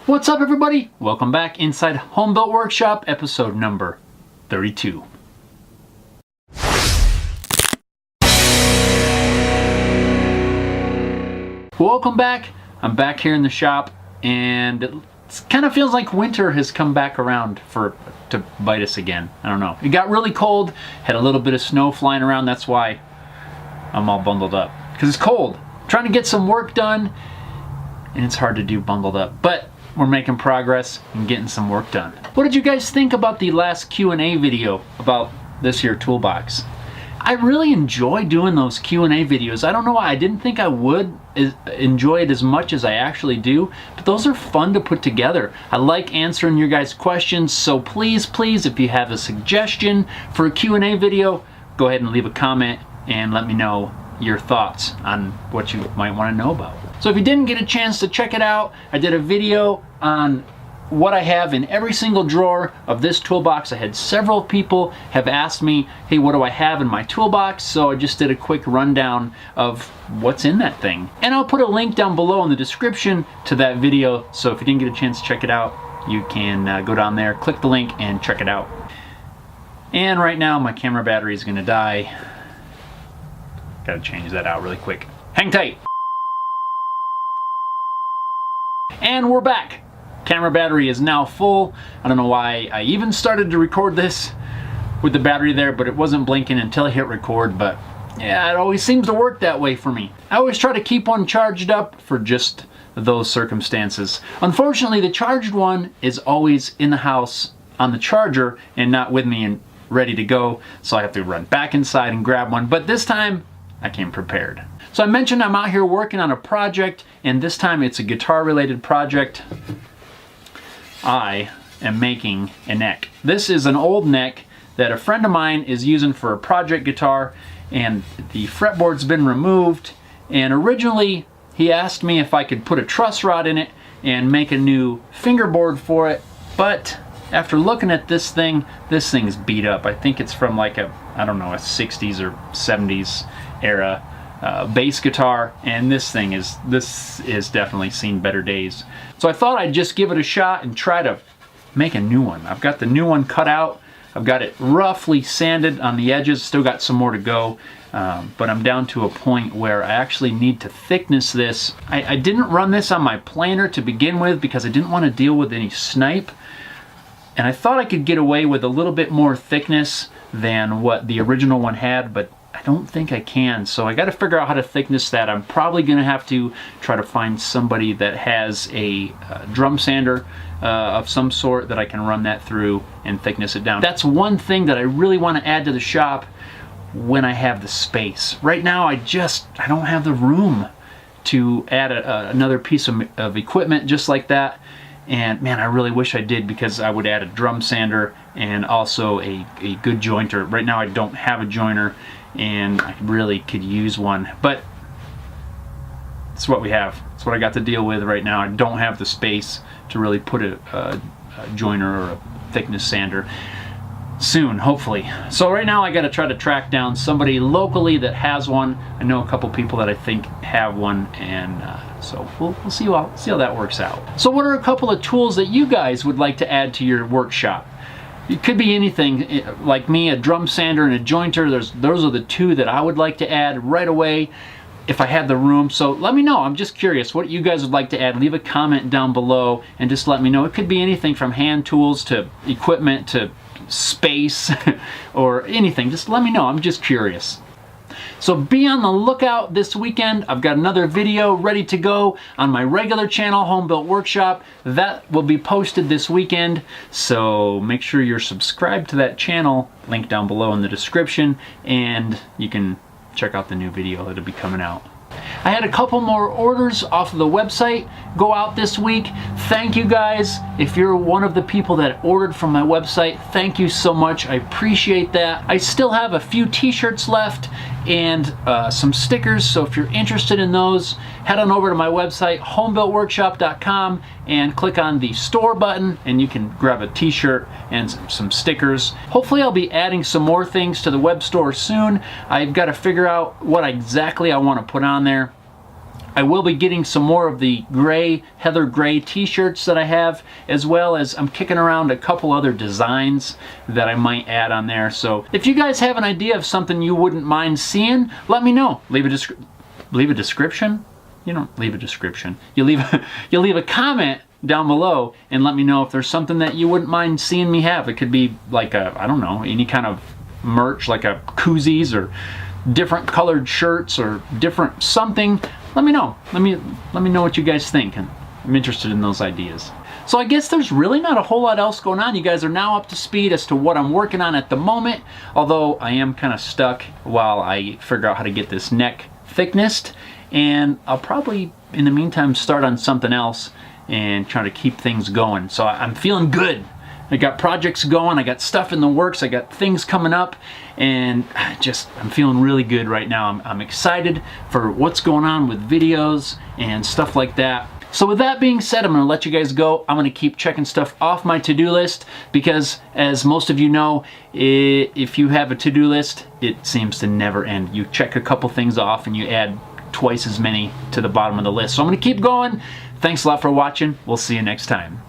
What's up, everybody? Welcome back inside Homebuilt Workshop, episode number 32. Welcome back. I'm back here in the shop, and it kind of feels like winter has come back around to bite us again. I don't know. It got really cold, had a little bit of snow flying around. That's why I'm all bundled up, because it's cold. I'm trying to get some work done, and it's hard to do bundled up, but we're making progress and getting some work done. What did you guys think about the last Q&A video about this here toolbox? I really enjoy doing those Q&A videos. I don't know why. I didn't think I would enjoy it as much as I actually do, but those are fun to put together. I like answering your guys' questions, so please, if you have a suggestion for a Q&A video, go ahead and leave a comment and let me know your thoughts on what you might want to know about. So if you didn't get a chance to check it out, I did a video on what I have in every single drawer of this toolbox. I had several people have asked me, hey, what do I have in my toolbox? So I just did a quick rundown of what's in that thing. And I'll put a link down below in the description to that video, so if you didn't get a chance to check it out, you can go down there, click the link, and check it out. And right now my camera battery is gonna die. Gotta change that out really quick. Hang tight. And we're back. Camera battery is now full. I don't know why I even started to record this with the battery there, but it wasn't blinking until I hit record. But yeah, it always seems to work that way for me. I always try to keep one charged up for just those circumstances. Unfortunately, the charged one is always in the house on the charger and not with me and ready to go, so I have to run back inside and grab one. But this time I came prepared. So I mentioned I'm out here working on a project, and this time it's a guitar related project. I am making a neck. This is an old neck that a friend of mine is using for a project guitar, and the fretboard's been removed, and originally he asked me if I could put a truss rod in it and make a new fingerboard for it, but after looking at this thing's beat up. I think it's from like a 60s or 70s era bass guitar, and this is definitely seen better days. So I thought I'd just give it a shot and try to make a new one. I've got the new one cut out. I've got it roughly sanded on the edges. Still got some more to go, but I'm down to a point where I actually need to thickness this. I didn't run this on my planer to begin with because I didn't want to deal with any snipe, and I thought I could get away with a little bit more thickness than what the original one had, but I don't think I can. So I got to figure out how to thickness that. I'm probably going to have to try to find somebody that has a drum sander of some sort that I can run that through and thickness it down. That's one thing that I really want to add to the shop when I have the space. Right now I don't have the room to add another piece of equipment just like that. And man, I really wish I did, because I would add a drum sander and also a good jointer. Right now I don't have a joiner, and I really could use one, but it's what we have. It's what I got to deal with right now. I don't have the space to really put a joiner or a thickness sander. Soon, hopefully. So right now I got to try to track down somebody locally that has one. I know a couple people that I think have one, and so we'll see how that works out. So what are a couple of tools that you guys would like to add to your workshop? It could be anything. Like me, a drum sander and a jointer. Those are the two that I would like to add right away if I had the room. So let me know. I'm just curious what you guys would like to add. Leave a comment down below and just let me know. It could be anything from hand tools to equipment to space or anything. Just let me know. I'm just curious. So be on the lookout this weekend. I've got another video ready to go on my regular channel, Homebuilt Workshop. That will be posted this weekend, so make sure you're subscribed to that channel. Link down below in the description, and you can check out the new video that'll be coming out. I had a couple more orders off of the website go out this week. Thank you guys. If you're one of the people that ordered from my website, thank you so much. I appreciate that. I still have a few t-shirts left and some stickers, so if you're interested in those, head on over to my website, homebuiltworkshop.com, and click on the store button, and you can grab a t-shirt and some stickers. Hopefully I'll be adding some more things to the web store soon. I've got to figure out what exactly I want to put on there. I will be getting some more of the gray, heather gray t-shirts that I have, as well as I'm kicking around a couple other designs that I might add on there. So if you guys have an idea of something you wouldn't mind seeing, let me know. Leave a description? You don't leave a description. You leave a comment down below and let me know if there's something that you wouldn't mind seeing me have. It could be like I don't know, any kind of merch, like a koozies or different colored shirts or different something. Let me know. Let me know what you guys think, and I'm interested in those ideas. So I guess there's really not a whole lot else going on. You guys are now up to speed as to what I'm working on at the moment, although I am kind of stuck while I figure out how to get this neck thicknessed, and I'll probably in the meantime start on something else and try to keep things going. So I'm feeling good. I got projects going, I got stuff in the works, I got things coming up, and I'm feeling really good right now. I'm excited for what's going on with videos and stuff like that. So with that being said, I'm going to let you guys go. I'm going to keep checking stuff off my to-do list because, as most of you know, if you have a to-do list, it seems to never end. You check a couple things off and you add twice as many to the bottom of the list. So I'm going to keep going. Thanks a lot for watching. We'll see you next time.